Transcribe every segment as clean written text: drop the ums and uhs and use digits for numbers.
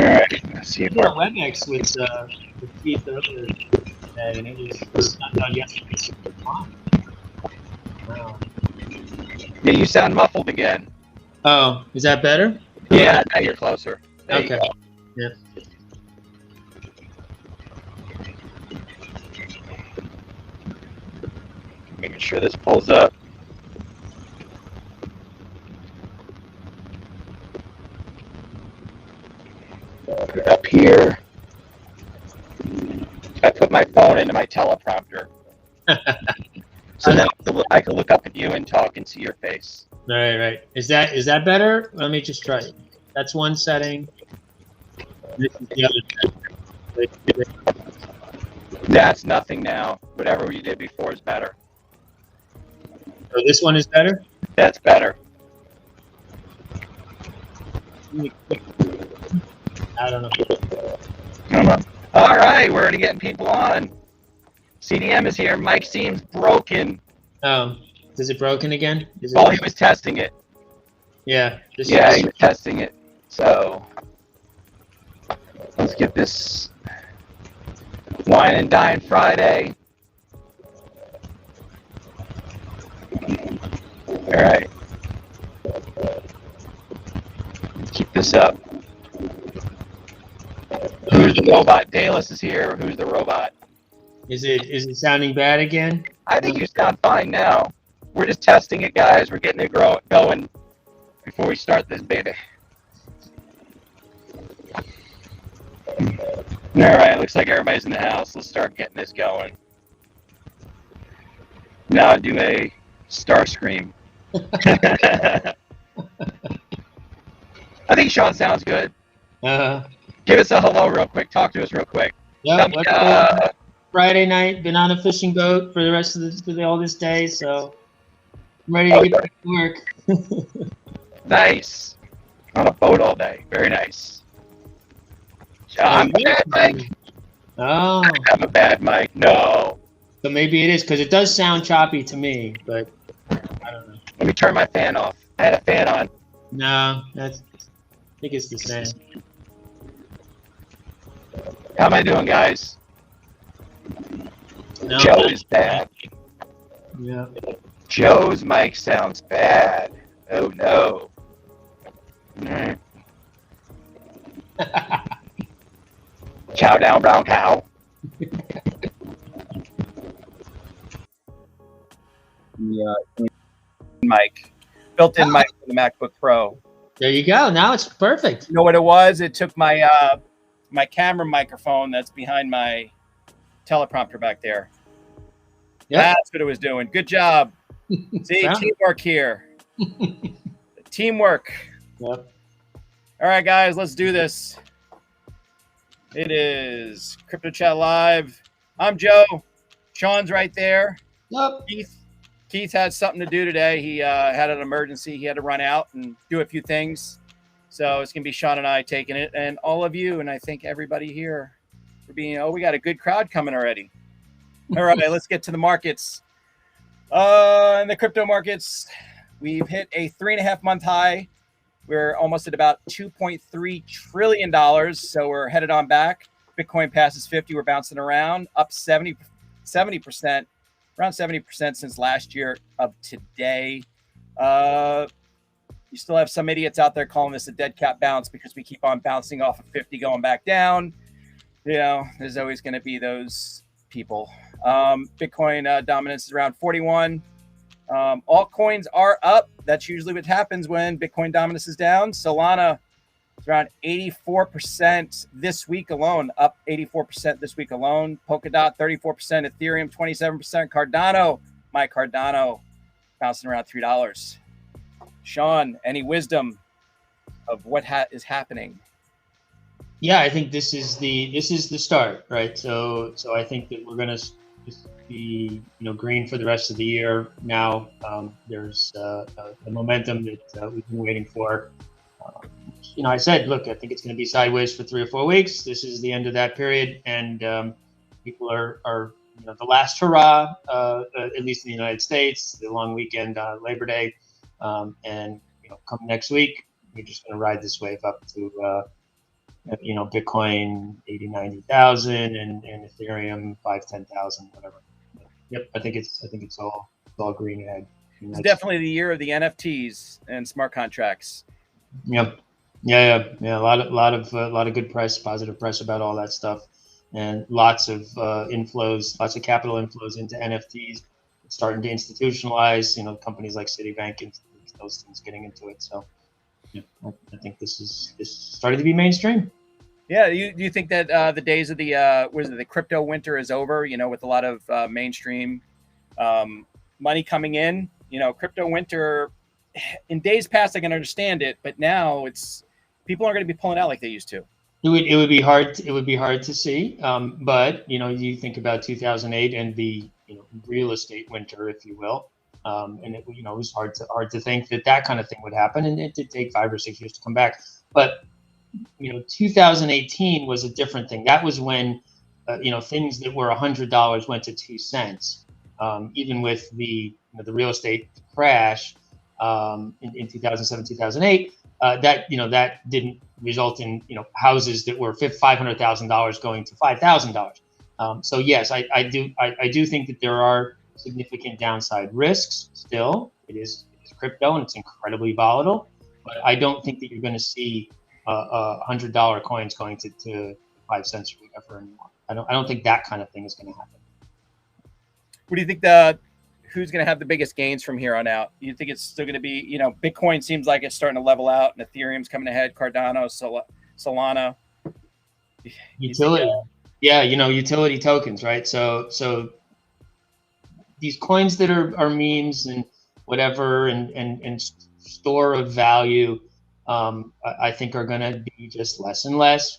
right, let's see if Yeah, WebEx with Keith earlier today, and it was not done yesterday. So it was fine. Wow. Yeah, you sound muffled again. Oh, is that better? Yeah, now you're closer. There Okay. Yeah. Making sure this pulls up. Put it up here. I put my phone into my teleprompter. So now I can look up at you and talk and see your face. Right. Is that better? Let me just try it. That's one setting. This is the other setting. That's nothing now. Whatever we did before is better. So this one is better? That's better. I don't know. All right, we're already getting people on. CDM is here. Mike seems broken. Oh, is it broken again? Is it? Oh, he was testing it. Yeah. He was testing it. So let's get this wine and dine Friday. All right. Keep this up. Who's the robot? Dallas is here. Who's the robot? Is it sounding bad again? I think you sound fine now. We're just testing it, guys. We're getting it going before we start this baby. All right, looks like everybody's in the house. Let's start getting this going. Now I do a star scream. I think Sean sounds good. Give us a hello real quick. Talk to us real quick. Yeah. Friday night. Been on a fishing boat for the rest of all this day, so I'm ready to get back to work. Nice. On a boat all day. Very nice. I'm a bad mic. Oh. I'm a bad mic. No. So maybe it is, because it does sound choppy to me, but I don't know. Let me turn my fan off. I had a fan on. No, I think it's the same. How am I doing, guys? No. Joe is bad. Yeah. Joe's mic sounds bad. Oh no. Chow down, brown cow. Mic. Built-in mic for the MacBook Pro. There you go. Now it's perfect. You know what it was? It took my my camera microphone that's behind my teleprompter back there. Yep. That's what it was doing. Good job. See, teamwork here. Teamwork. Yep. All right, guys, let's do this. It is Crypto Chat Live. I'm Joe. Sean's right there. Yep. Keith had something to do today. He had an emergency. He had to run out and do a few things. So it's going to be Sean and I taking it, and all of you, and I think everybody here for being, we got a good crowd coming already. All right, let's get to the markets. In the crypto markets, we've hit a 3.5-month high. We're almost at about $2.3 trillion. So we're headed on back. Bitcoin passes 50. We're bouncing around, up 70%, around 70% since last year of today. You still have some idiots out there calling this a dead cat bounce because we keep on bouncing off of 50, going back down. You know, there's always going to be those people. Bitcoin dominance is around 41. Altcoins are up. That's usually what happens when Bitcoin dominance is down. Solana is around 84% this week alone, up 84% this week alone. Polkadot, 34%. Ethereum, 27%. Cardano, my Cardano, bouncing around $3. Sean, any wisdom of what is happening? Yeah, I think this is the start, right? So I think that we're going to be green for the rest of the year. Now there's the momentum that we've been waiting for. I said, look, I think it's going to be sideways for 3 or 4 weeks. This is the end of that period, and people are the last hurrah, at least in the United States, the long weekend, Labor Day, and come next week, we're just going to ride this wave up to you know, Bitcoin 80, 90,000 and Ethereum 5, 10,000, whatever. Yep, I think it's all green ahead. It's definitely the year of the NFTs and smart contracts. Yep. Yeah. A lot of good press, positive press about all that stuff, and lots of inflows, lots of capital inflows into NFTs, starting to institutionalize. You know, companies like Citibank and those things getting into it. So, yeah, I think this is starting to be mainstream. Yeah, do you think that the days of the crypto winter is over? You know, with a lot of mainstream money coming in. You know, crypto winter. In days past, I can understand it, but now people aren't going to be pulling out like they used to. It would be hard. It would be hard to see. But you know, you think about 2008 and the real estate winter, if you will. And it was hard to think that kind of thing would happen, and it did take 5 or 6 years to come back. But 2018 was a different thing. That was when things that were $100 went to 2 cents. Even with the real estate crash in 2007, 2008, that didn't result in houses that were $500,000 going to $5,000. So yes, I do think that there are significant downside risks still. It is crypto and it's incredibly volatile, but I don't think that you're going to see $100 coins going to 5 cents or whatever anymore. I don't think that kind of thing is going to happen. What do you think who's going to have the biggest gains from here on out? You think it's still going to be, Bitcoin seems like it's starting to level out, and Ethereum's coming ahead, Cardano, Solana. Utility, utility tokens, right? So these coins that are memes and whatever and store of value, I think are going to be just less and less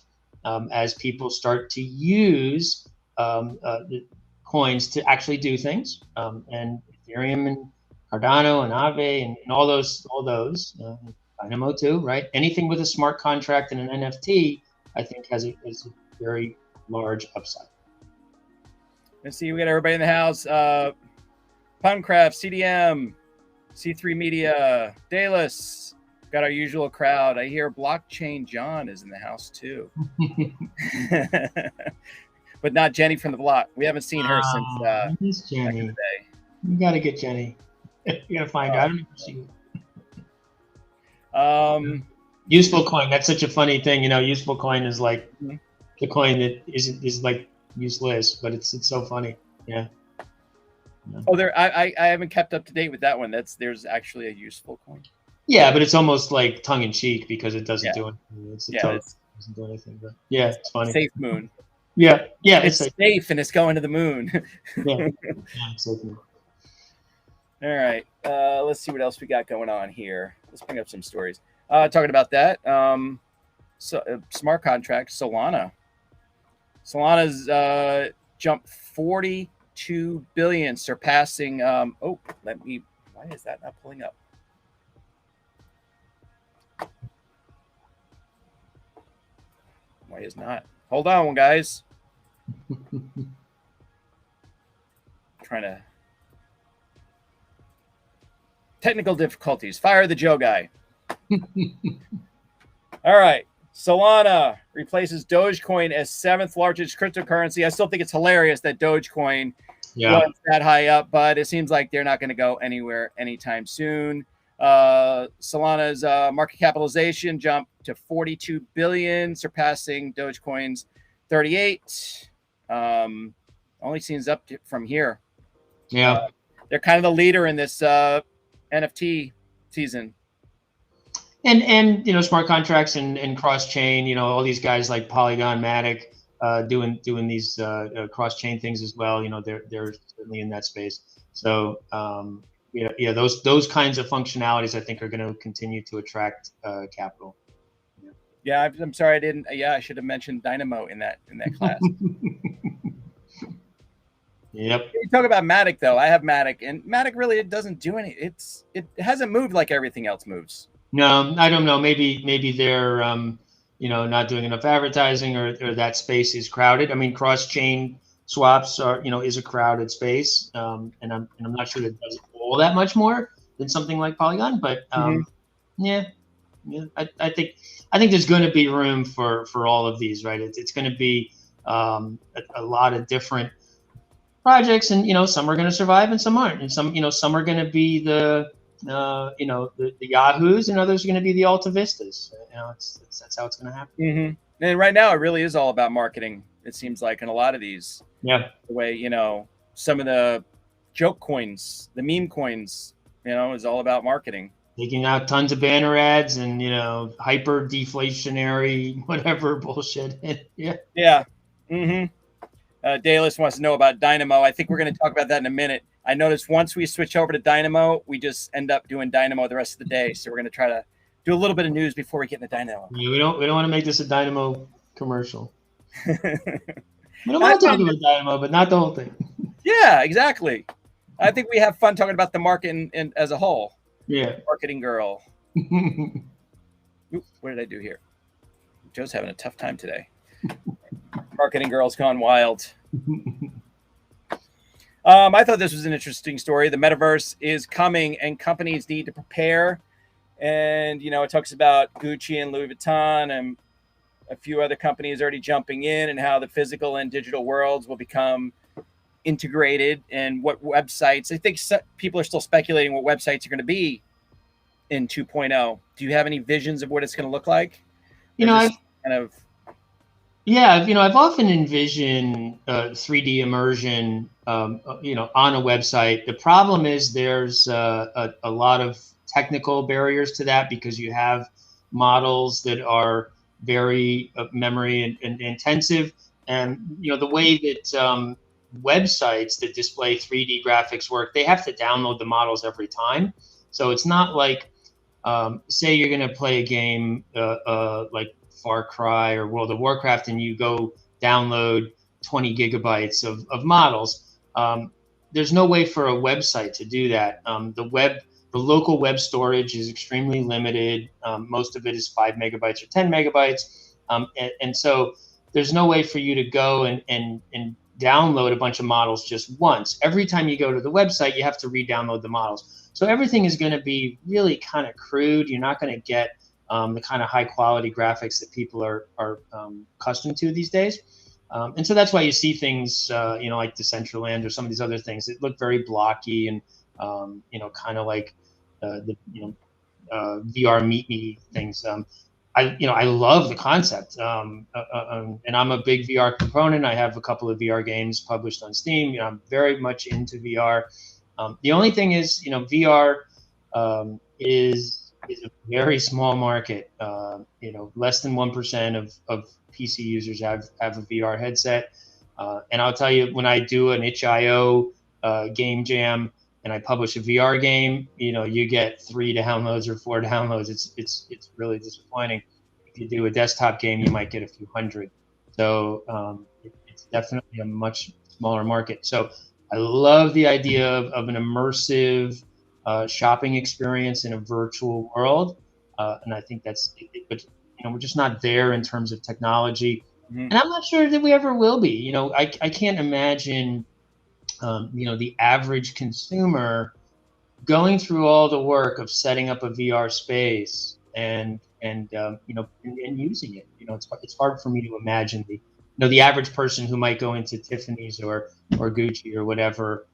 as people start to use the coins to actually do things, and Ethereum and Cardano and Aave and all those DYNAMO too, right? Anything with a smart contract and an NFT, I think has a very large upside. Let's see, we got everybody in the house. Puncraft, CDM, C3 Media, Dayless. Got our usual crowd. I hear Blockchain John is in the house too. But not Jenny from the block. We haven't seen her since Jenny. Back in the day. You gotta get Jenny. You gotta find her. I don't even see her. Useful coin. That's such a funny thing. Useful coin is like the coin that is like useless, but it's so funny. Yeah. Oh, I haven't kept up to date with that one. There's actually a useful coin. Yeah, but it's almost like tongue in cheek because it doesn't do anything. It doesn't do anything. But yeah, it's funny. Safe moon. Yeah, it's safe and it's going to the moon. Yeah, safe moon. All right, let's see what else we got going on here. Let's bring up some stories. Talking about that, smart contract Solana. Solana's jumped 42 billion, surpassing. Why is that not pulling up? Why is not? Hold on, guys. Trying to. Technical difficulties. Fire the Joe guy. All right. Solana replaces Dogecoin as 7th largest cryptocurrency. I still think it's hilarious that Dogecoin was that high up, but it seems like they're not going to go anywhere anytime soon. Solana's market capitalization jumped to 42 billion, surpassing Dogecoin's 38. Only seems up from here. Yeah, they're kind of the leader in this NFT season. And smart contracts and cross chain. All these guys like Polygon, Matic, doing these cross chain things as well. They're certainly in that space. So those kinds of functionalities I think are going to continue to attract capital. Yeah, I'm sorry I didn't. Yeah, I should have mentioned DYNAMO in that class. Yep. You talk about Matic though. I have Matic, and Matic really doesn't do any. It hasn't moved like everything else moves. No, I don't know. Maybe they're not doing enough advertising, or that space is crowded. I mean, cross chain swaps are is a crowded space, and I'm not sure that it does all that much more than something like Polygon, but yeah, I think there's going to be room for all of these, right? It's going to be a lot of different projects, and some are going to survive and some aren't, and some are going to be the Yahoos, and others are going to be the Alta Vistas. That's how it's going to happen. Mm-hmm. And right now, it really is all about marketing. It seems like in a lot of these, the way some of the joke coins, the meme coins, is all about marketing. Taking out tons of banner ads and hyper deflationary whatever bullshit. Yeah. Mm-hmm. Dayless wants to know about DYNAMO. I think we're going to talk about that in a minute. I noticed once we switch over to DYNAMO, we just end up doing DYNAMO the rest of the day. So we're going to try to do a little bit of news before we get into DYNAMO. Yeah, we don't want to make this a DYNAMO commercial. We don't want to talk about DYNAMO, but not the whole thing. Yeah, exactly. I think we have fun talking about the market as a whole. Yeah. Marketing girl. Ooh, what did I do here? Joe's having a tough time today. Marketing girl's gone wild. I thought this was an interesting story. The metaverse is coming and companies need to prepare. And, it talks about Gucci and Louis Vuitton and a few other companies already jumping in, and how the physical and digital worlds will become integrated, and what websites. I think people are still speculating what websites are going to be in 2.0. Do you have any visions of what it's going to look like? I've often envisioned 3D immersion, on a website. The problem is there's a lot of technical barriers to that, because you have models that are very memory and intensive, and the way that websites that display 3D graphics work, they have to download the models every time. So it's not like, say you're going to play a game like Far Cry or World of Warcraft, and you go download 20 gigabytes of models. There's no way for a website to do that. The local web storage is extremely limited. Most of it is 5 megabytes or 10 megabytes. And so there's no way for you to go and download a bunch of models just once. Every time you go to the website, you have to re-download the models. So everything is going to be really kind of crude. You're not going to get the kind of high quality graphics that people are accustomed to these days. And so that's why you see things, like Decentraland or some of these other things that look very blocky and, kind of like the VR Meet Me things. I love the concept, and I'm a big VR proponent. I have a couple of VR games published on Steam. I'm very much into VR. The only thing is, VR is a very small market. Less than 1% of PC users have a VR headset. And I'll tell you, when I do an itch.io game jam and I publish a VR game, you get 3 downloads or 4 downloads. It's really disappointing. If you do a desktop game, you might get a few hundred. So it's definitely a much smaller market. So I love the idea of an immersive shopping experience in a virtual world. And I think but we're just not there in terms of technology. Mm-hmm. And I'm not sure that we ever will be. I can't imagine, the average consumer going through all the work of setting up a VR space and using it. It's hard for me to imagine the average person who might go into Tiffany's or Gucci or whatever,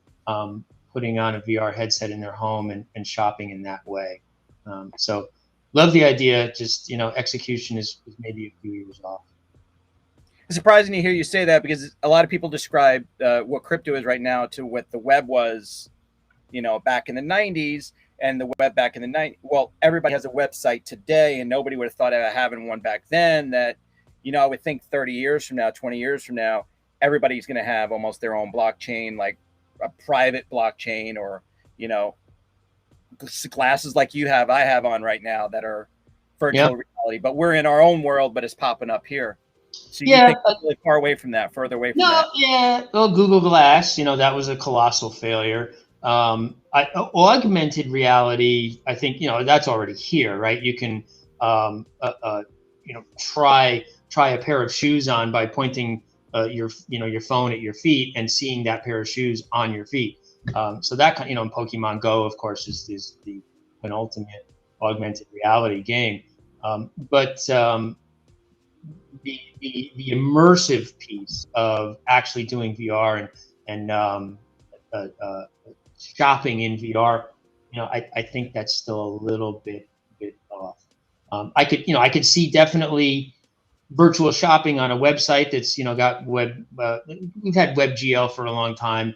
putting on a VR headset in their home and shopping in that way. So love the idea. Just, execution is maybe a few years off. It's surprising to hear you say that, because a lot of people describe what crypto is right now to what the web was, back in the 90s, and the web back in the 90s. Well, everybody has a website today, and nobody would have thought of having one back then. That, I would think 30 years from now, 20 years from now, everybody's going to have almost their own blockchain, like a private blockchain, or, glasses like I have on right now that are virtual reality, but we're in our own world, but it's popping up here. So you think really far away from that, further away from that? Yeah. Well, Google Glass, that was a colossal failure. Augmented reality, I think, that's already here, right? You can, try a pair of shoes on by pointing your phone at your feet and seeing that pair of shoes on your feet. So that Pokemon Go, of course, is the penultimate augmented reality game. But the immersive piece of actually doing VR and shopping in VR, I think that's still a little bit off. I could see definitely virtual shopping on a website that's got web. We've had WebGL for a long time,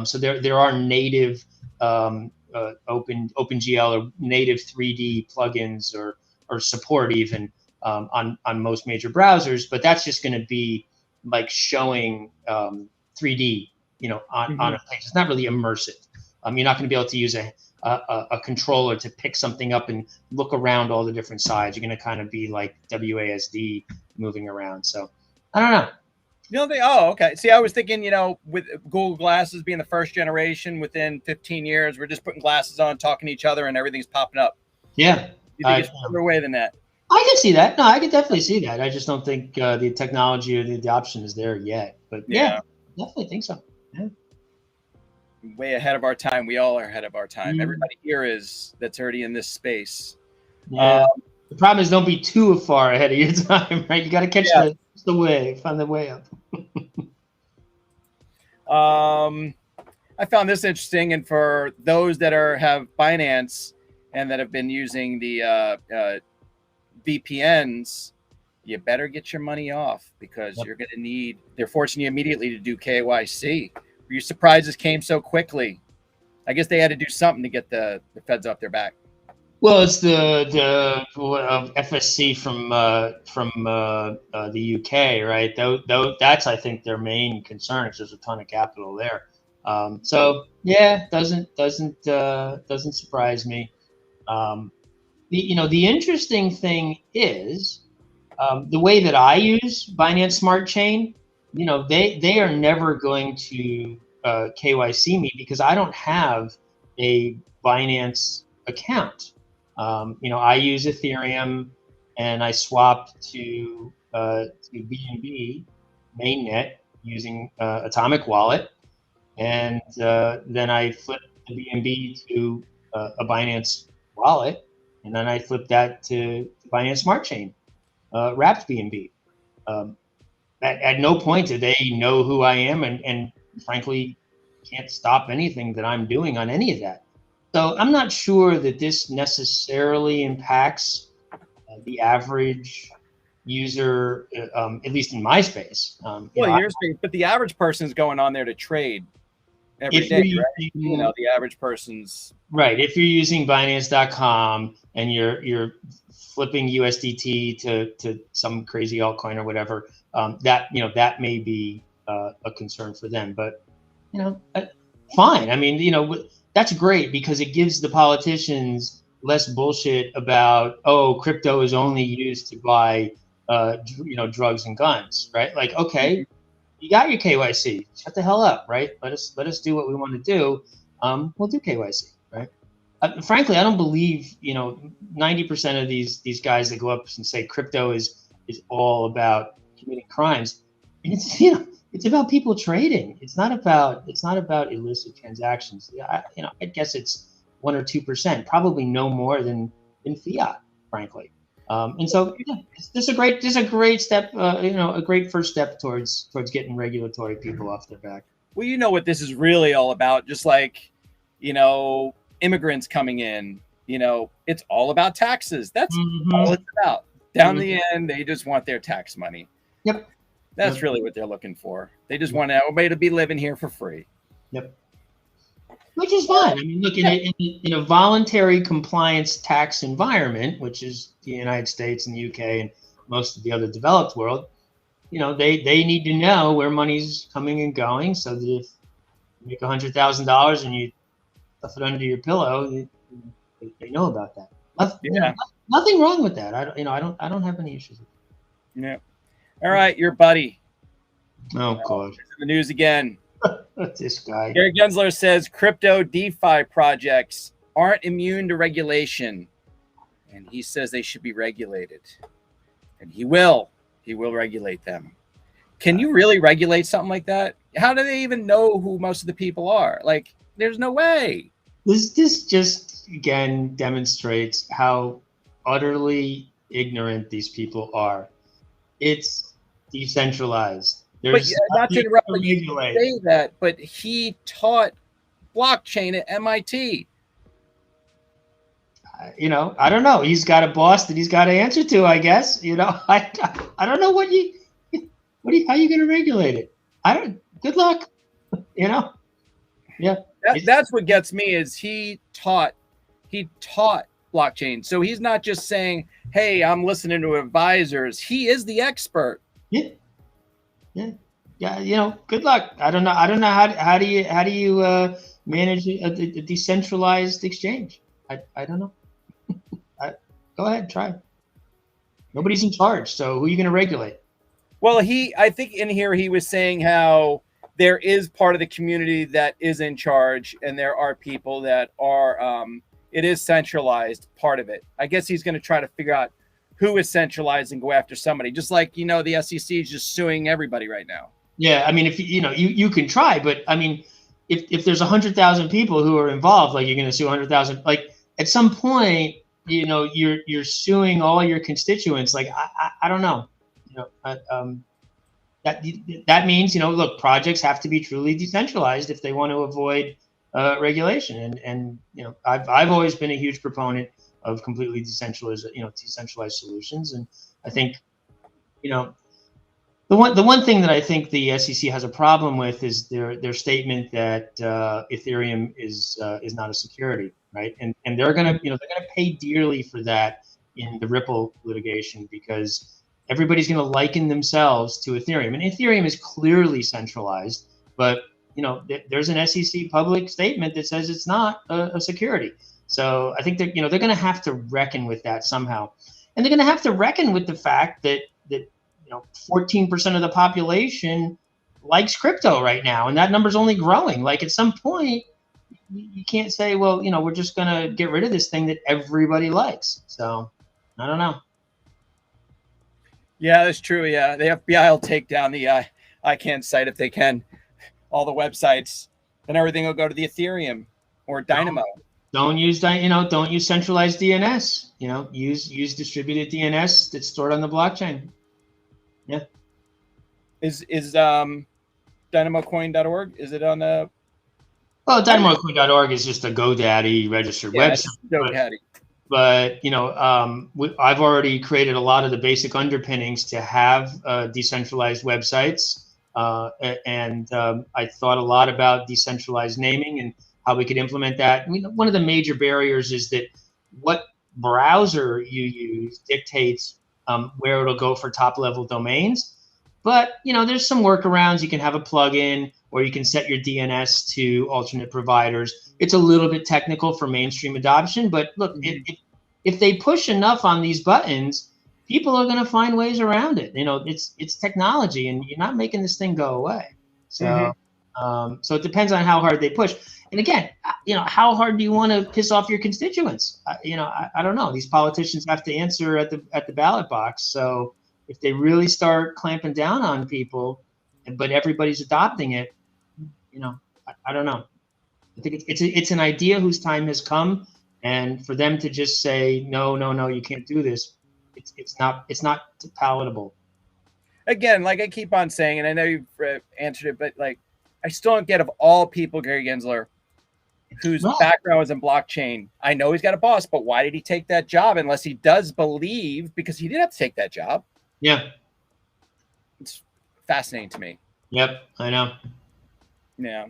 so there are native OpenGL or native 3D plugins or support even on most major browsers. But that's just going to be like showing 3D on a page. It's not really immersive. You're not going to be able to use a controller to pick something up and look around all the different sides. You're going to kind of be like WASD moving around. So I don't know. Oh, okay. See, I was thinking, with Google Glasses being the first generation, within 15 years, we're just putting glasses on, talking to each other, and everything's popping up. Yeah. You think it's further away than that? I can see that. No, I can definitely see that. I just don't think the technology or the adoption is there yet. But yeah, definitely think so. Yeah. Way ahead of our time. We all are ahead of our time. Everybody here that's already in this space. Yeah. The problem is don't be too far ahead of your time, right? You got to catch the wave, find the way up. I found this interesting, and for those that have Binance and that have been using the VPNs, you better get your money off, because you're going to need. They're forcing you immediately to do KYC. Were you surprised this came so quickly? I guess they had to do something to get the feds off their back. Well, it's the FSC from the UK, right? That's, I think, their main concern, because there's a ton of capital there. So yeah, doesn't surprise me. The interesting thing is the way that I use Binance Smart Chain. They are never going to KYC me, because I don't have a Binance account. I use Ethereum, and I swapped to BNB mainnet using Atomic Wallet, and then I flipped the BNB to a Binance wallet, and then I flipped that to Binance Smart Chain, wrapped BNB. At no point do they know who I am, and frankly can't stop anything that I'm doing on any of that. So I'm not sure that this necessarily impacts the average user, at least in my space. But the average person is going on there to trade every day, right? The average person's right. If you're using Binance.com and you're flipping USDT to some crazy altcoin or whatever, that may be a concern for them. But fine. I mean, that's great, because it gives the politicians less bullshit about, crypto is only used to buy drugs and guns, right? Like, okay, you got your KYC, shut the hell up, right? Let us do what we want to do. We'll do KYC, right? Frankly, I don't believe 90% of these guys that go up and say crypto is all about committing crimes. And it's about people trading. It's not about illicit transactions. I guess it's 1 or 2%, probably no more than fiat, frankly. And so this is a great step, a great first step towards getting regulatory people off their back. Well, you know what this is really all about, just like, immigrants coming in, it's all about taxes. That's all it's about. Down the end, they just want their tax money. Yep. That's really what they're looking for. They just want everybody to be living here for free. Yep. Which is fine. I mean, look, in a voluntary compliance tax environment, which is the United States and the UK and most of the other developed world, they need to know where money's coming and going, so that if you make $100,000 and you stuff it under your pillow, they know about that. Nothing wrong with that. I don't have any issues with it. Yeah. All right, your buddy. Oh God. The news again. This guy. Gary Gensler says crypto DeFi projects aren't immune to regulation, and he says they should be regulated. And he will regulate them. Can you really regulate something like that? How do they even know who most of the people are? Like, there's no way. This just again demonstrates how utterly ignorant these people are. It's decentralized. But There's not to nothing interrupt, to but you regulate. say that, but he taught blockchain at MIT. You know, I don't know. He's got a boss that he's got to answer to, I guess. You know, I don't know how you going to regulate it? Good luck. You know? Yeah. That's what gets me is he taught blockchain. So he's not just saying, hey, I'm listening to advisors. He is the expert. Yeah. Yeah. Yeah. You know, good luck. I don't know. How do you manage a decentralized exchange? I don't know. Go ahead, try. Nobody's in charge. So who are you going to regulate? Well, I think in here he was saying how there is part of the community that is in charge, and there are people that are, it is centralized, part of it. I guess he's going to try to figure out who is centralized and go after somebody, just like, you know, the SEC is just suing everybody right now. Yeah, I mean, if you can try, but I mean, if there's 100,000 people who are involved, like you're going to sue 100,000, like at some point, you know, you're suing all your constituents. Like I don't know, you know, that means, you know, look, projects have to be truly decentralized if they want to avoid regulation. And you know, I've always been a huge proponent of completely decentralized solutions. And I think, you know, the one thing that I think the SEC has a problem with is their statement that Ethereum is not a security, right? And they're gonna pay dearly for that in the Ripple litigation, because everybody's gonna liken themselves to Ethereum, and Ethereum is clearly centralized, but you know, there's an SEC public statement that says it's not a security. So I think that, you know, they're gonna have to reckon with that somehow, and they're gonna have to reckon with the fact that you know, 14% of the population likes crypto right now, and that number's only growing. Like at some point, you can't say, well, you know, we're just gonna get rid of this thing that everybody likes. So I don't know. Yeah, that's true. Yeah, the FBI will take down the ICANN site if they can, all the websites, and everything will go to the Ethereum or Dynamo. Don't use centralized DNS. You know, use distributed DNS that's stored on the blockchain. Yeah. Is dynamocoin.org? Is it on the? Well, dynamocoin.org is just a GoDaddy registered website. GoDaddy. But you know, I've already created a lot of the basic underpinnings to have decentralized websites, and I thought a lot about decentralized naming and how we could implement that. I mean, one of the major barriers is that what browser you use dictates where it'll go for top-level domains. But you know, there's some workarounds. You can have a plugin, or you can set your DNS to alternate providers. It's a little bit technical for mainstream adoption, but look, if they push enough on these buttons, people are going to find ways around it. You know, it's technology, and you're not making this thing go away. So, so it depends on how hard they push. And again, you know, how hard do you want to piss off your constituents? You know, I don't know. These politicians have to answer at the ballot box. So if they really start clamping down on people, but everybody's adopting it, you know, I don't know. I think it's an idea whose time has come, and for them to just say no, you can't do this, it's not palatable. Again, like I keep on saying, and I know you've answered it, but like I still don't get, of all people, Gary Gensler, whose background is in blockchain. I know he's got a boss, but why did he take that job unless he does believe, because he did have to take that job? Yeah. It's fascinating to me. Yep, I know. Yeah.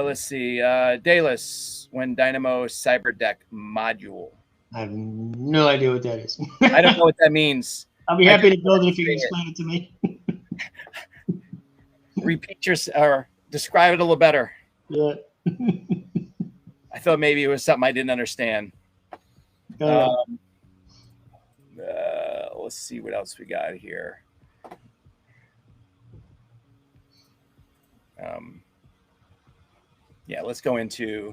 Let's see. Dayless, when Dynamo CyberDeck module. I have no idea what that is. I don't know what that means. I'll be happy to build it if you can explain it to me. Repeat or describe it a little better. Yeah. I thought maybe it was something I didn't understand. Let's see what else we got here. Yeah, let's go into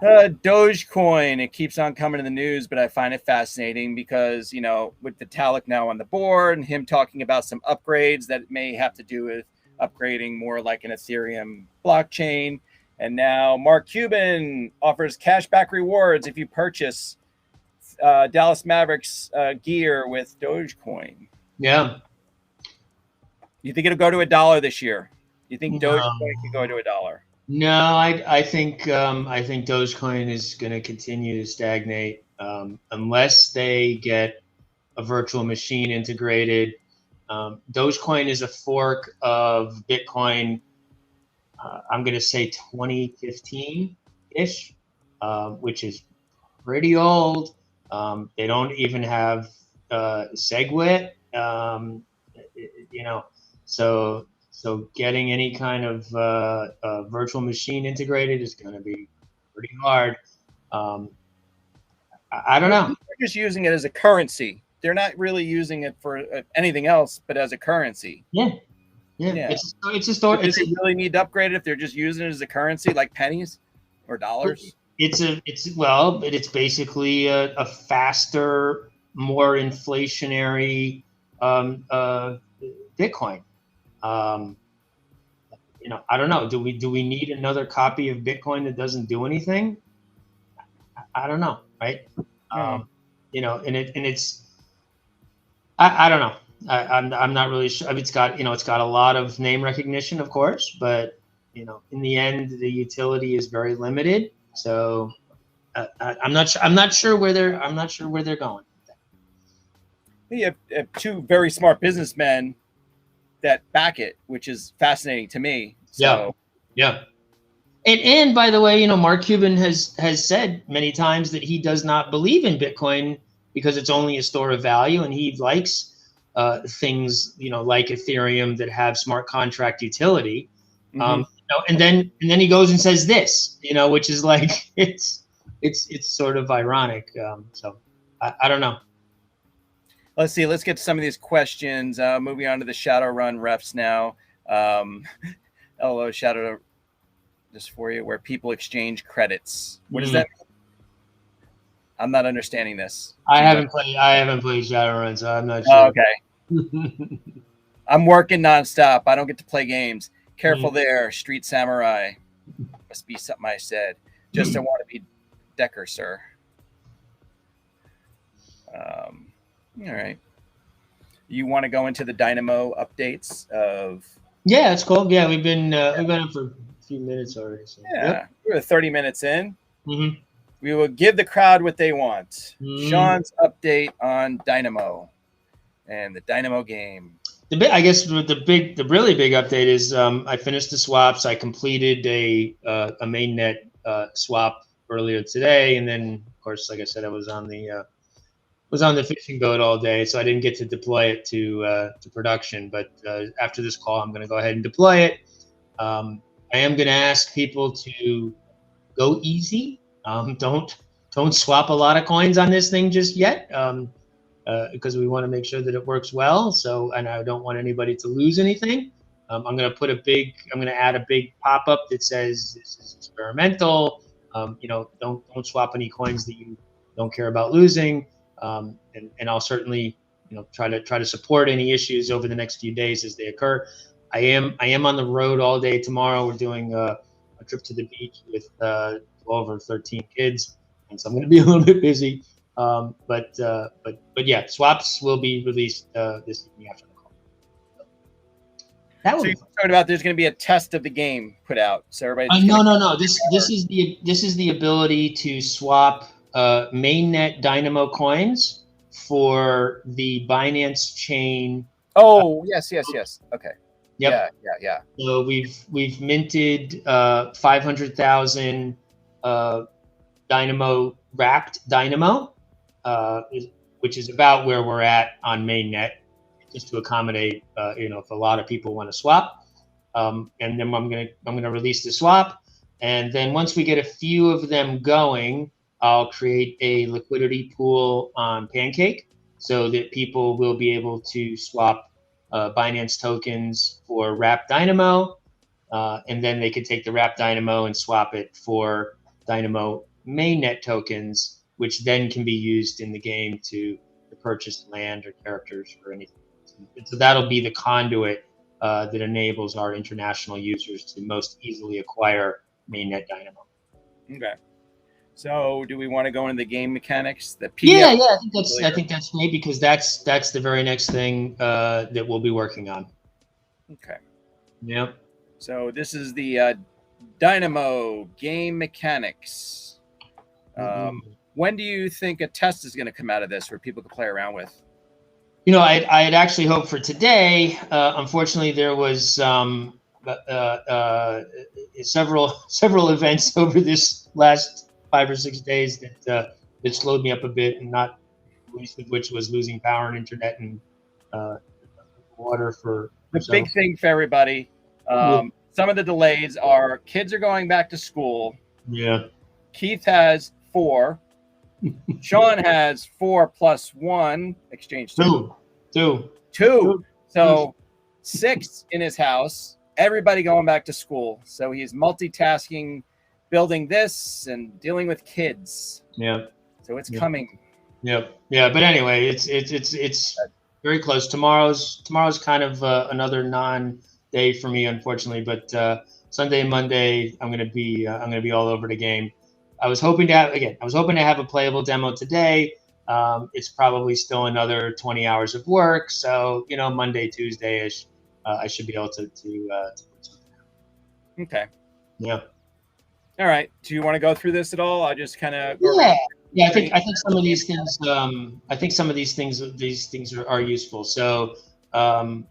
Dogecoin. It keeps on coming to the news, but I find it fascinating because, you know, with Vitalik now on the board and him talking about some upgrades that may have to do with upgrading more like an Ethereum blockchain. And now Mark Cuban offers cashback rewards if you purchase Dallas Mavericks gear with Dogecoin. Yeah. You think it'll go to $1 this year? You think No. Dogecoin can go to $1? No, I think Dogecoin is going to continue to stagnate unless they get a virtual machine integrated. Dogecoin is a fork of Bitcoin. I'm going to say 2015-ish, which is pretty old. They don't even have SegWit, you know, so getting any kind of virtual machine integrated is going to be pretty hard. I don't know. They're just using it as a currency. They're not really using it for anything else, but as a currency. Yeah. It's a story. Do they really need to upgrade it if they're just using it as a currency, like pennies or dollars? It's basically a faster, more inflationary Bitcoin. You know, I don't know. Do we need another copy of Bitcoin that doesn't do anything? I don't know, right? You know, and it's I don't know. I'm not really sure. I mean, it's got a lot of name recognition, of course, but you know, in the end, the utility is very limited. So I'm not sure where they're going. You have two very smart businessmen that back it, which is fascinating to me. So. Yeah. And by the way, you know, Mark Cuban has said many times that he does not believe in Bitcoin because it's only a store of value, and he likes things, you know, like Ethereum that have smart contract utility. You know, and then he goes and says this, you know, which is like it's sort of ironic. So I don't know. Let's see. Let's get to some of these questions. Moving on to the Shadowrun refs now. LO Shadow, just for you, where people exchange credits. What does that mean? I'm not understanding this. I haven't played Shadowrun, so I'm not sure. Oh, okay. I'm working nonstop. I don't get to play games. Careful there, Street Samurai. Must be something I said. Just don't want to be Decker, sir. All right. You want to go into the Dynamo updates of? Yeah, that's cool. Yeah, we've been up for a few minutes already. So. Yeah, we're 30 minutes in. We will give the crowd what they want. Sean's update on Dynamo and the Dynamo game. I guess the really big update is I finished the swaps. I completed a mainnet swap earlier today, and then of course, like I said, I was on the fishing boat all day, so I didn't get to deploy it to production. But after this call, I'm going to go ahead and deploy it. I am going to ask people to go easy. Don't swap a lot of coins on this thing just yet, because we want to make sure that it works well. So, and I don't want anybody to lose anything. I'm going to add a big pop-up that says this is experimental. You know, don't swap any coins that you don't care about losing. And I'll certainly, you know, try to support any issues over the next few days as they occur. I am on the road all day tomorrow. We're doing a trip to the beach with 12 or 13 kids, and so I'm going to be a little bit busy. But yeah, swaps will be released this evening after the call. So you're talking about there's going to be a test of the game put out, so everybody. No. This is the ability to swap mainnet Dynamo coins for the Binance chain. Oh, yes. Okay. Yep. Yeah. So we've minted 500,000 Dynamo wrapped Dynamo, which is about where we're at on mainnet, just to accommodate you know, if a lot of people want to swap. And then I'm gonna release the swap, and then once we get a few of them going, I'll create a liquidity pool on Pancake so that people will be able to swap Binance tokens for wrapped Dynamo, and then they could take the wrapped Dynamo and swap it for Dynamo mainnet tokens, which then can be used in the game to purchase land or characters or anything. And so that'll be the conduit that enables our international users to most easily acquire mainnet Dynamo. Okay. So, do we want to go into the game mechanics? The Yeah, PDF. yeah, I think that's great because that's the very next thing that we'll be working on. Okay. Yep. So this is the DYNAMO game mechanics. When do you think a test is going to come out of this where people can play around with? You know, I had actually hoped for today. Unfortunately, there was several events over this last 5 or 6 days that slowed me up a bit, and not least of which was losing power and internet and water for the big thing for everybody. Some of the delays are kids are going back to school. Yeah. Keith has 4. Sean has 4 plus 1. Exchange 2. 2. So 6 in his house. Everybody going back to school. So he's multitasking, building this and dealing with kids. Yeah. So it's coming. Yep. Yeah. But anyway, it's very close. Tomorrow's kind of another non-day for me, unfortunately. But Sunday and Monday, I'm gonna be all over the game. I was hoping to have a playable demo today. It's probably still another 20 hours of work. So Monday, Tuesday-ish, I should be able to put something out. Okay. Yeah. All right. Do you want to go through this at all? I just kind of Yeah, I think some of these things. These things are useful. So the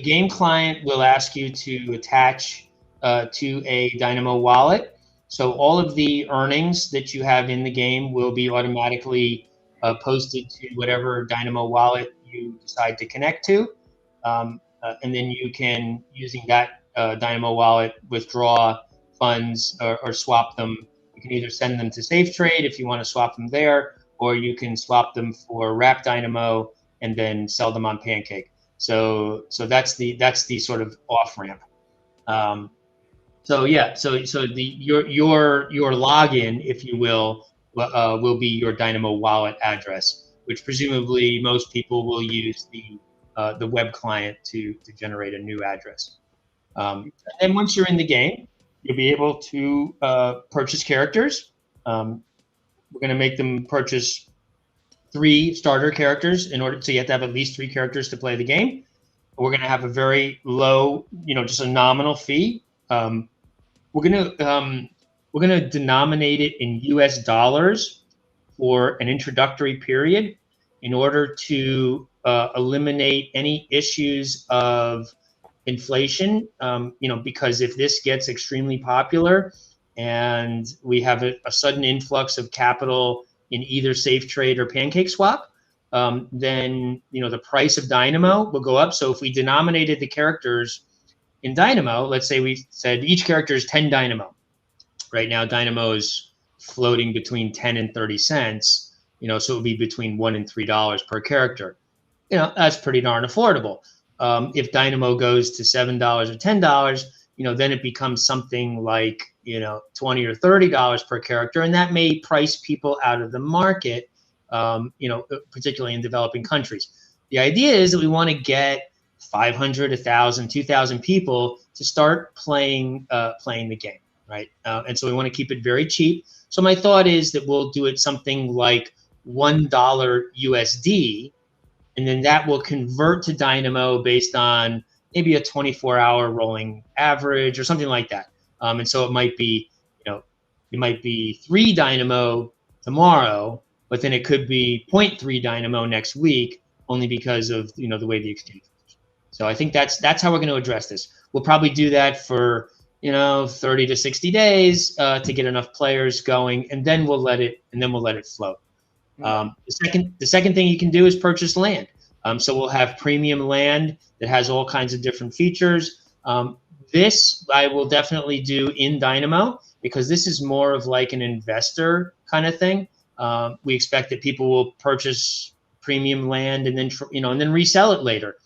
game client will ask you to attach to a DYNAMO wallet. So all of the earnings that you have in the game will be automatically posted to whatever DYNAMO wallet you decide to connect to, and then you can, using that DYNAMO wallet, withdraw funds or swap them. You can either send them to Safe Trade if you want to swap them there, or you can swap them for Wrap DYNAMO and then sell them on Pancake. So that's the sort of off ramp. So your login, if you will be your DYNAMO wallet address, which presumably most people will use the web client to generate a new address. And then once you're in the game, you'll be able to purchase characters. We're going to make them purchase 3 starter characters so you have to have at least 3 characters to play the game. We're going to have a very low, just a nominal fee. We're going to denominate it in US dollars for an introductory period in order to eliminate any issues of inflation, because if this gets extremely popular and we have a sudden influx of capital in either Safe Trade or Pancake Swap, then the price of DYNAMO will go up. So if we denominated the characters in DYNAMO, let's say we said each character is 10 DYNAMO. Right now, DYNAMO is floating between 10 and 30 cents. So it would be between $1 and $3 per character. That's pretty darn affordable. If DYNAMO goes to $7 or $10, then it becomes something like $20 or $30 per character, and that may price people out of the market, particularly in developing countries. The idea is that we want to get 500, 1,000, 2,000 people to start playing the game, right? And so we want to keep it very cheap. So my thought is that we'll do it something like $1 USD. And then that will convert to DYNAMO based on maybe a 24-hour rolling average or something like that. And so it might be, it might be 3 DYNAMO tomorrow, but then it could be 0.3 DYNAMO next week, only because of the way the exchange works. So I think that's how we're going to address this. We'll probably do that for 30 to 60 days to get enough players going, and then we'll let it float. The second thing you can do is purchase land. So we'll have premium land that has all kinds of different features. This I will definitely do in DYNAMO because this is more of like an investor kind of thing. We expect that people will purchase premium land and then resell it later,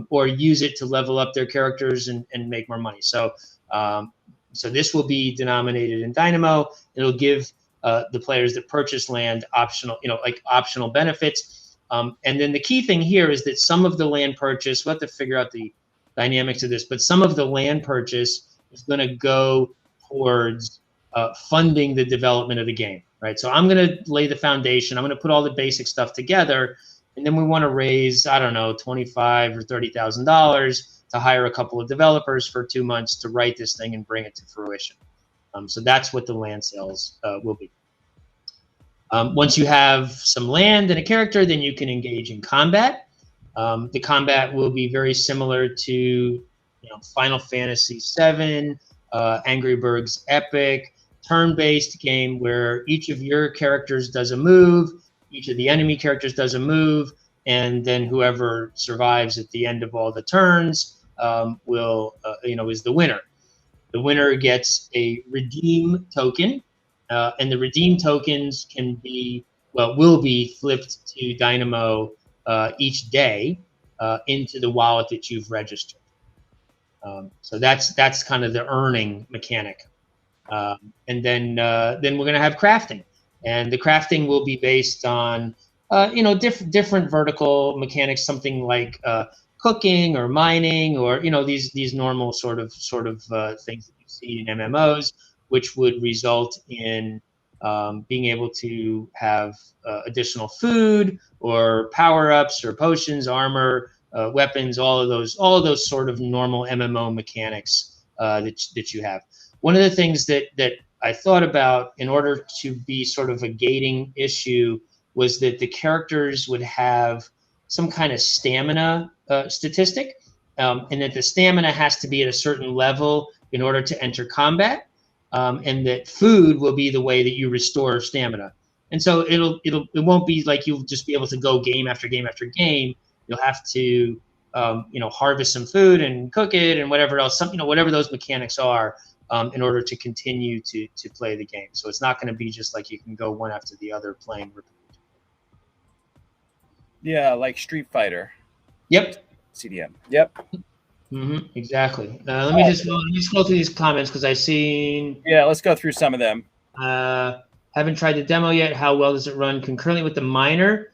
or use it to level up their characters and make more money. So this will be denominated in DYNAMO. It'll give the players that purchase land optional benefits. And then the key thing here is that some of the land purchase, we'll have to figure out the dynamics of this, but some of the land purchase is going to go towards funding the development of the game, right? So I'm going to lay the foundation. I'm going to put all the basic stuff together, and then we want to raise, I don't know, $25,000 or $30,000 to hire a couple of developers for 2 months to write this thing and bring it to fruition. So that's what the land sales will be. Once you have some land and a character, then you can engage in combat. The combat will be very similar to Final Fantasy VII, Angry Birds Epic, turn-based game where each of your characters does a move, each of the enemy characters does a move, and then whoever survives at the end of all the turns is the winner. The winner gets a redeem token, and the redeem tokens will be flipped to Dynamo each day into the wallet that you've registered. So that's kind of the earning mechanic. And then we're going to have crafting, and the crafting will be based on different vertical mechanics, something like cooking or mining, or these normal sort of things that you see in MMOs, which would result in being able to have additional food or power-ups or potions, armor, weapons, all of those sort of normal MMO mechanics that you have. One of the things that I thought about in order to be sort of a gating issue was that the characters would have some kind of stamina statistic, and that the stamina has to be at a certain level in order to enter combat, and that food will be the way that you restore stamina. And so it won't be like you'll just be able to go game after game after game. You'll have to harvest some food and cook it and whatever else, whatever those mechanics are, in order to continue to play the game. So it's not going to be just like you can go one after the other playing. Yeah, like Street Fighter. Yep. CDM. Yep. Exactly. Let me just scroll through these comments because I've seen. Yeah, let's go through some of them. Haven't tried the demo yet. How well does it run concurrently with the miner?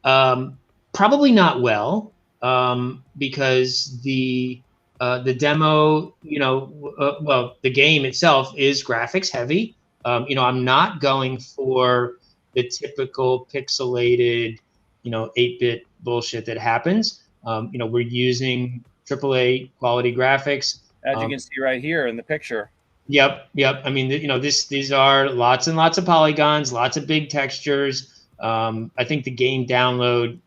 Probably not well, because the demo, the game itself is graphics heavy. I'm not going for the typical pixelated, 8-bit bullshit that happens. We're using AAA quality graphics. As you can see right here in the picture. Yep. I mean, these are lots and lots of polygons, lots of big textures. I think the game download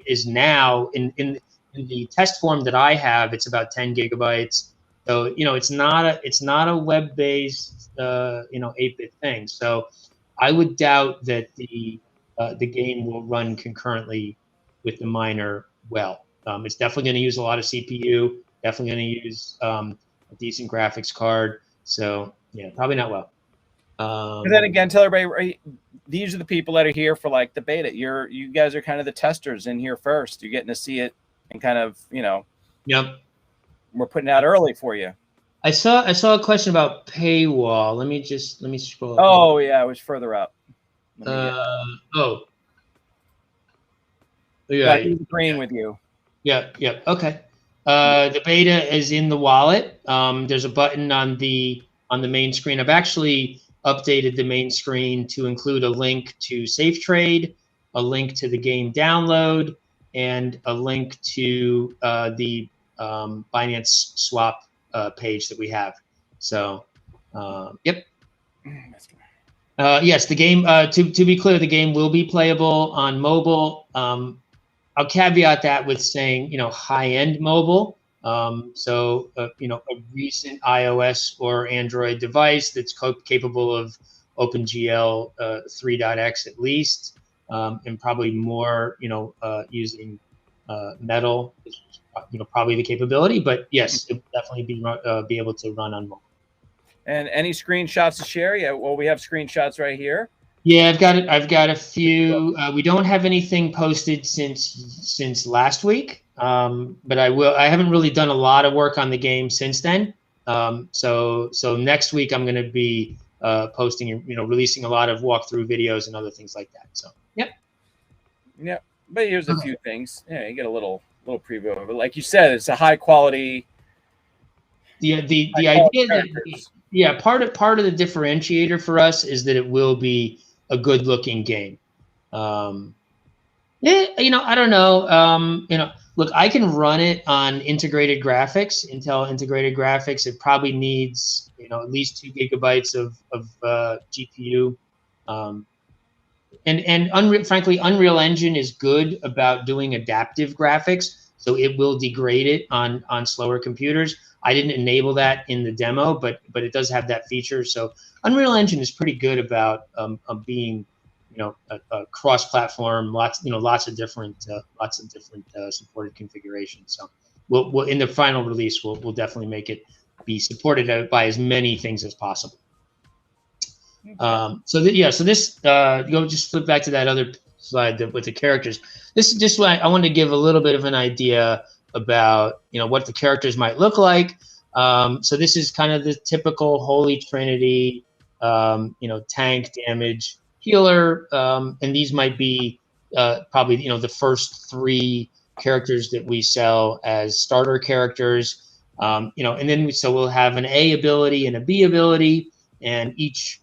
is now in the test form that I have. It's about 10 gigabytes. So it's not a web-based 8-bit thing. So I would doubt that the game will run concurrently with the miner well. It's definitely going to use a lot of CPU. Definitely going to use a decent graphics card. So yeah, probably not well. And then again, tell everybody, right, these are the people that are here for like the beta. You guys are kind of the testers in here first. You're getting to see it and kind of, Yep. We're putting it out early for you. I saw a question about paywall. Let me scroll. Oh yeah, it was further up. Oh. Yeah, he's agreeing with you. Yeah. Okay. The beta is in the wallet. There's a button on the main screen. I've actually updated the main screen to include a link to Safe Trade, a link to the game download, and a link to the Binance swap page that we have. So, yep. Yes, the game. To be clear, the game will be playable on mobile. I'll caveat that with saying, high-end mobile. So, a recent iOS or Android device that's capable of OpenGL 3.x at least, and probably more, using Metal is, probably the capability. But yes, it will definitely be able to run on mobile. And any screenshots to share? Yeah, well, we have screenshots right here. Yeah, I've got a few. We don't have anything posted since last week, but I haven't really done a lot of work on the game since then. So next week I'm going to be posting, releasing a lot of walkthrough videos and other things like that. So yep. But here's a few things. Yeah, you get a little preview of it. Like you said, it's a high quality. The idea that yeah, part of the differentiator for us is that it will be a good looking game. Yeah, I don't know. Look, I can run it on integrated graphics, Intel integrated graphics. It probably needs, at least 2 gigabytes of GPU. Frankly, Unreal Engine is good about doing adaptive graphics, so it will degrade it on slower computers. I didn't enable that in the demo, but it does have that feature. So Unreal Engine is pretty good about being, a cross-platform, lots of different supported configurations. So we'll in the final release, we'll definitely make it be supported by as many things as possible. So this go just flip back to that other slide with the characters. This is just why I wanted to give a little bit of an idea about what the characters might look like. So this is kind of the typical Holy Trinity, tank, damage, healer, and these might be probably the first 3 characters that we sell as starter characters. And then we'll have an A ability and a B ability, and each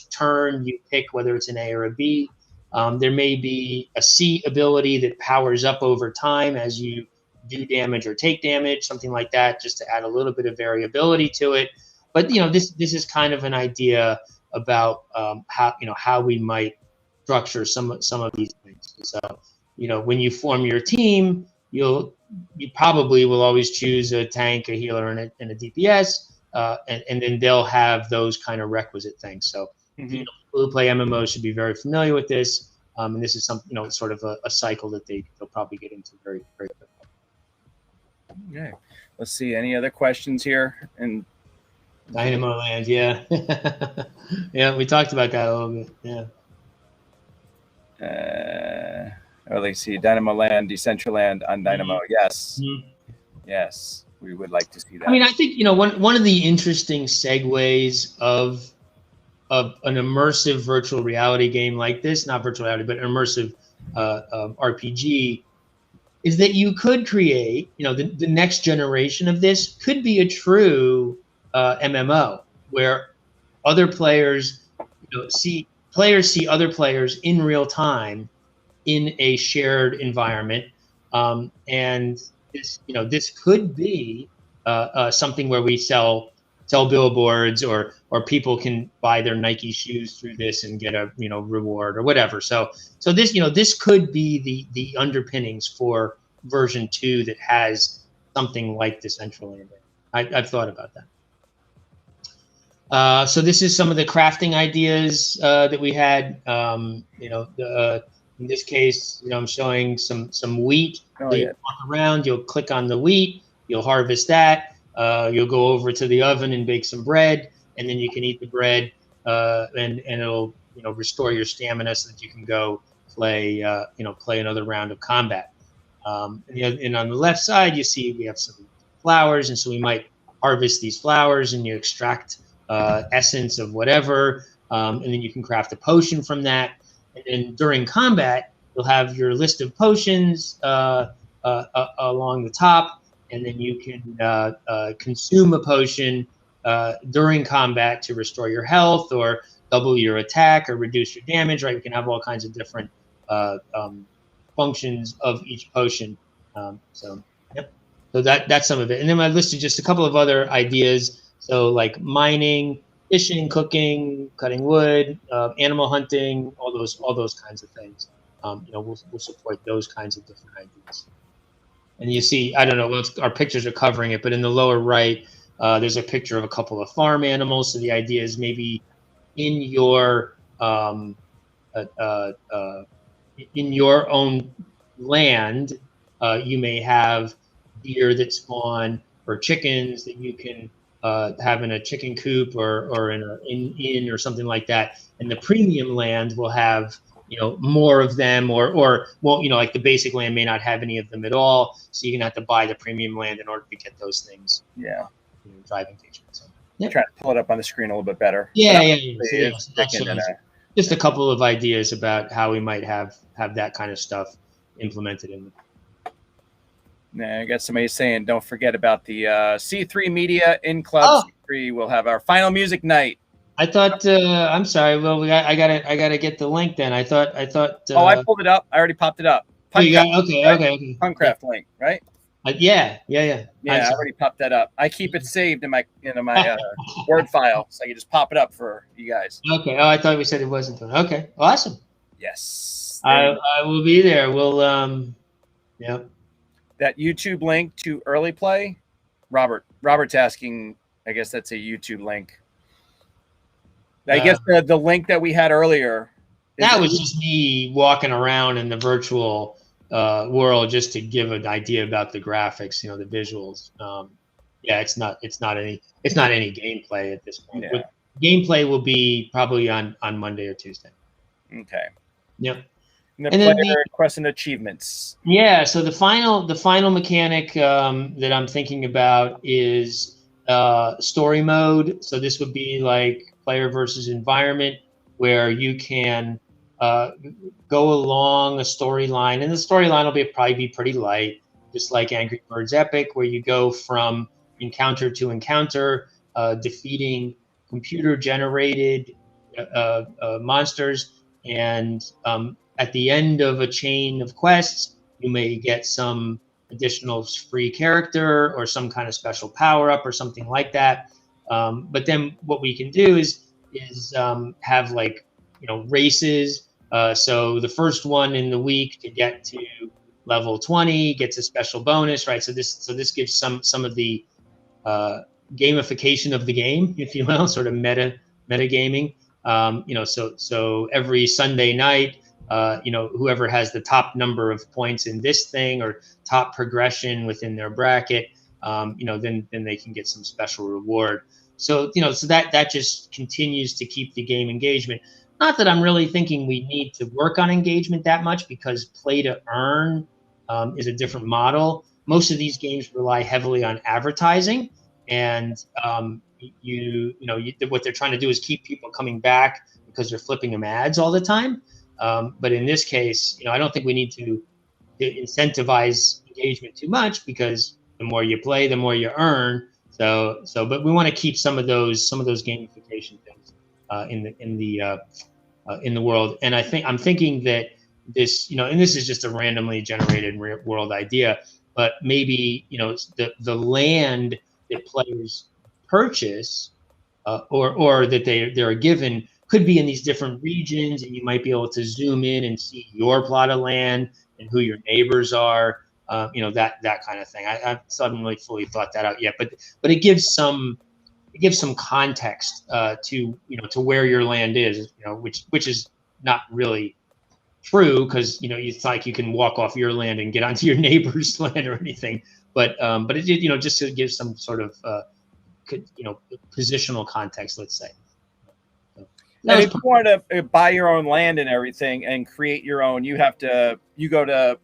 turn you pick whether it's an A or a B. There may be a C ability that powers up over time as you do damage or take damage, something like that, just to add a little bit of variability to it. But this is kind of an idea about how we might structure some of these things. So when you form your team, you probably will always choose a tank, a healer, and a DPS. And then they'll have those kind of requisite things. So people who play MMOs should be very familiar with this. And this is some, sort of a cycle that they'll probably get into very, very quickly. Okay. Let's see. Any other questions here? And Dynamo Land, yeah. Yeah, we talked about that a little bit. Yeah. Let's see. Dynamo Land, Decentraland on Dynamo. Yes. Yes. We would like to see that. I mean, I think one of the interesting segues of an immersive virtual reality game like this, not virtual reality, but an immersive RPG, is that you could create, the next generation of this could be a true MMO where other players, see other players in real time in a shared environment, and this could be something where we sell billboards, or people can buy their Nike shoes through this and get a reward or whatever. So this could be the underpinnings for version 2 that has something like Decentraland. I've thought about that. So this is some of the crafting ideas that we had. In this case, I'm showing some wheat. You walk around, you'll click on the wheat, you'll harvest that, you'll go over to the oven and bake some bread, and then you can eat the bread, and it'll restore your stamina so that you can go play another round of combat. And on the left side, you see we have some flowers, and so we might harvest these flowers, and you extract essence of whatever, and then you can craft a potion from that. And then during combat, you'll have your list of potions along the top, and then you can consume a potion during combat to restore your health, or double your attack, or reduce your damage. Right? You can have all kinds of different functions of each potion. So that's some of it. And then I listed just a couple of other ideas. So like mining, fishing, cooking, cutting wood, animal hunting, all those kinds of things. We'll support those kinds of different ideas. And you see, I don't know, our pictures are covering it, but in the lower right, there's a picture of a couple of farm animals. So the idea is maybe in your own land, you may have deer that spawn, or chickens that you can have in a chicken coop, or in an inn or something like that. And the premium land will have more of them, or like the basic land may not have any of them at all. So you're gonna have to buy the premium land in order to get those things. Yeah. Driving features. So, yeah. Trying to pull it up on the screen a little bit better. Yeah. Just a couple of ideas about how we might have that kind of stuff implemented in. I got somebody saying, don't forget about the C3 Media in-club 2023, we'll have our final music night. I thought. I'm sorry. Well, I gotta get the link then. I thought. Oh, I pulled it up. I already popped it up. Oh, you got right? okay. Puncraft link, right? Yeah. Yeah, I already popped that up. I keep it saved in my Word file, so I can just pop it up for you guys. Okay. Oh, I thought we said it wasn't done. Okay. Awesome. Yes. I will be there. We'll yeah. That YouTube link to early play, Robert's asking. I guess that's a YouTube link. I guess the link that we had earlier. That was just me walking around in the virtual world just to give an idea about the graphics, the visuals. Yeah, it's not any gameplay at this point. Yeah. Gameplay will be probably on Monday or Tuesday. Okay. Yep. And then player quests and achievements. Yeah. So the final mechanic that I'm thinking about is story mode. So this would be like player versus environment, where you can go along a storyline, and the storyline will probably be pretty light, just like Angry Birds Epic, where you go from encounter to encounter, defeating computer-generated monsters, and at the end of a chain of quests, you may get some additional free character or some kind of special power-up or something like that. But then what we can do is have like races. So the first one in the week to get to level 20 gets a special bonus, right? So this gives some of the gamification of the game, if you will, sort of meta gaming. So every Sunday night, whoever has the top number of points in this thing or top progression within their bracket, then they can get some special reward. So that just continues to keep the game engagement. Not that I'm really thinking we need to work on engagement that much, because play to earn is a different model. Most of these games rely heavily on advertising, and what they're trying to do is keep people coming back because they're flipping them ads all the time. But in this case, I don't think we need to incentivize engagement too much, because the more you play, the more you earn. But we want to keep some of those gamification things in the world. And I'm thinking that this, and this is just a randomly generated world idea, but maybe the land that players purchase or that they're given could be in these different regions, and you might be able to zoom in and see your plot of land and who your neighbors are. That kind of thing. I still haven't really fully thought that out yet, but it gives some context to where your land is, which is not really true, because it's like you can walk off your land and get onto your neighbor's land or anything, but it did, just to give some sort of positional context, let's say. And if you want to buy your own land and everything and create your own, you go to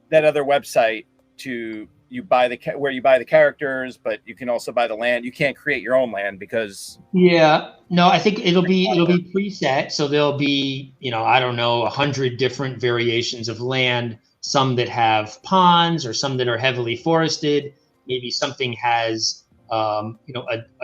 that other website where you buy the characters, but you can also buy the land. You can't create your own land because I think it'll be preset. So there'll be, I don't know, 100 different variations of land, some that have ponds or some that are heavily forested. Maybe something has a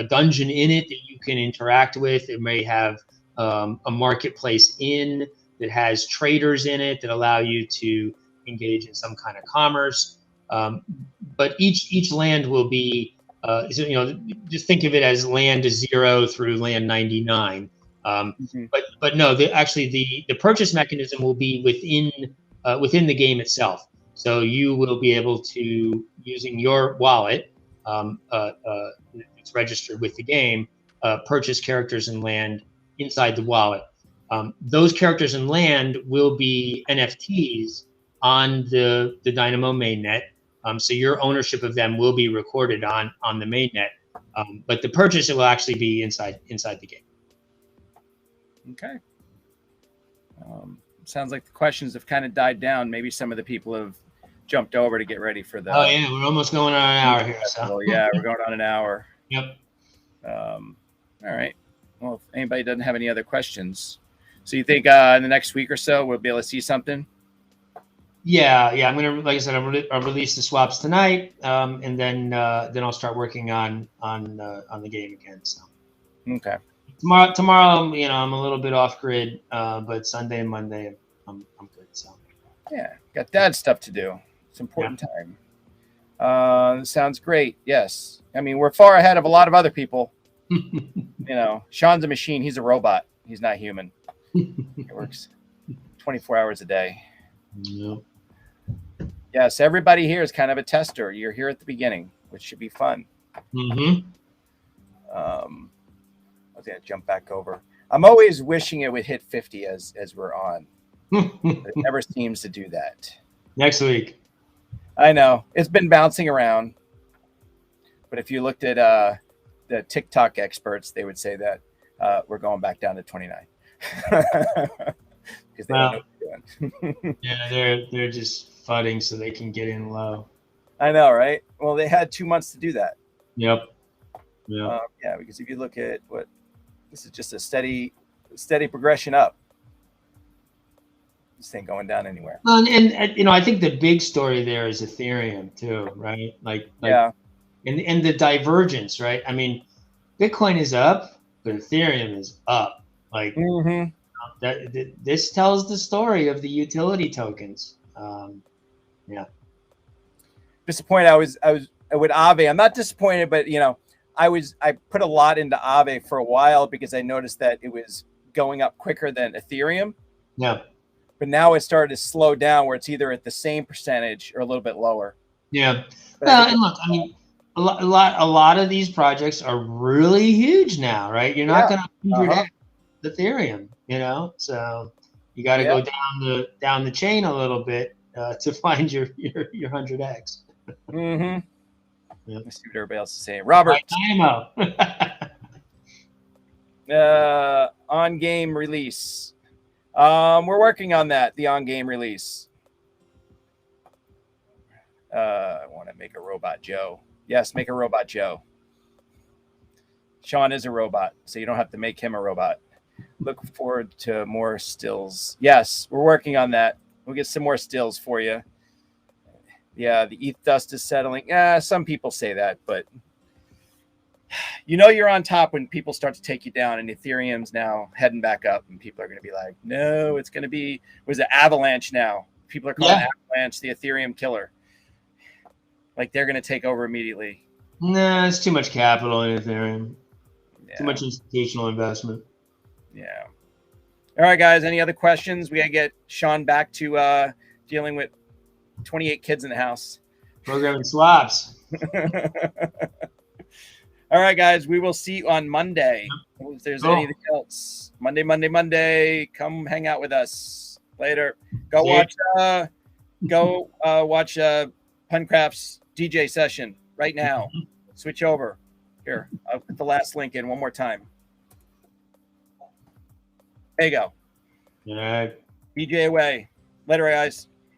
dungeon in it that you can interact with. It may have a marketplace inn that has traders in it that allow you to engage in some kind of commerce. But each land will be, just think of it as land 0 through land 99. But no, the purchase mechanism will be within the game itself. So you will be able to, using your wallet, it's registered with the game, purchase characters and land inside the wallet. Those characters and land will be NFTs on the DYNAMO mainnet. So your ownership of them will be recorded on the mainnet, but the purchase, it will actually be inside the game. Okay. Sounds like the questions have kind of died down. Maybe some of the people have jumped over to get ready for the. Oh yeah, we're almost going on an hour here. So. Yeah, we're going on an hour. Yep. All right. Well, if anybody doesn't have any other questions, so you think in the next week or so we'll be able to see something? Yeah, I'm gonna, like I said, I'll release the swaps tonight, and then I'll start working on the game again. So Okay. tomorrow, I'm a little bit off grid, but Sunday and Monday, I'm good. So Yeah, got dad stuff to do. It's important time. Sounds great. Yes, I mean we're far ahead of a lot of other people. Sean's a machine. He's a robot. He's not human. He works 24 hours a day. Yep. Yes, everybody here is kind of a tester. You're here at the beginning, which should be fun. Mm-hmm. I was gonna jump back over. I'm always wishing it would hit 50 as we're on. It never seems to do that. Next week. I know it's been bouncing around, but if you looked at the TikTok experts, they would say that we're going back down to 29 because they don't know what they're doing. Yeah, they're just fudding so they can get in low. I know, right? Well, they had 2 months to do that. Yep. Yeah, because if you look at this is just a steady progression up. This ain't going down anywhere. And I think the big story there is Ethereum too, right? Like yeah. And the divergence, right? I mean, Bitcoin is up, but Ethereum is up. Like this tells the story of the utility tokens. Yeah. Disappointed. I was with Aave. I'm not disappointed, but I put a lot into Aave for a while because I noticed that it was going up quicker than Ethereum. Yeah. But now it started to slow down where it's either at the same percentage or a little bit lower. Yeah. And look, I mean, a lot of these projects are really huge now, right? You're not going to 100x Ethereum, so you got to go down the chain a little bit to find your 100x. Mm-hmm. Yep. Let's see what everybody else is saying. Robert. On game release. We're working on that. The on game release. I want to make a robot Joe. Yes, make a robot Joe. Sean is a robot, so you don't have to make him a robot. Look forward to more stills. Yes, we're working on that. We'll get some more stills for you. Yeah, the ETH dust is settling. Some people say that, but you're on top when people start to take you down, and Ethereum's now heading back up, and people are going to be like, no, it's going to be, was it Avalanche now? People are calling Avalanche the Ethereum killer. Like they're going to take over immediately. Nah, it's too much capital in Ethereum. Yeah. Too much institutional investment. Yeah. All right, guys. Any other questions? We got to get Sean back to dealing with 28 kids in the house. Programming swaps. All right, guys. We will see you on Monday. If there's anything else. Monday. Come hang out with us. Later. Go watch Puncraft's DJ session right now. Switch over. Here, I'll put the last link in one more time. There you go. All right. DJ away. Later, guys.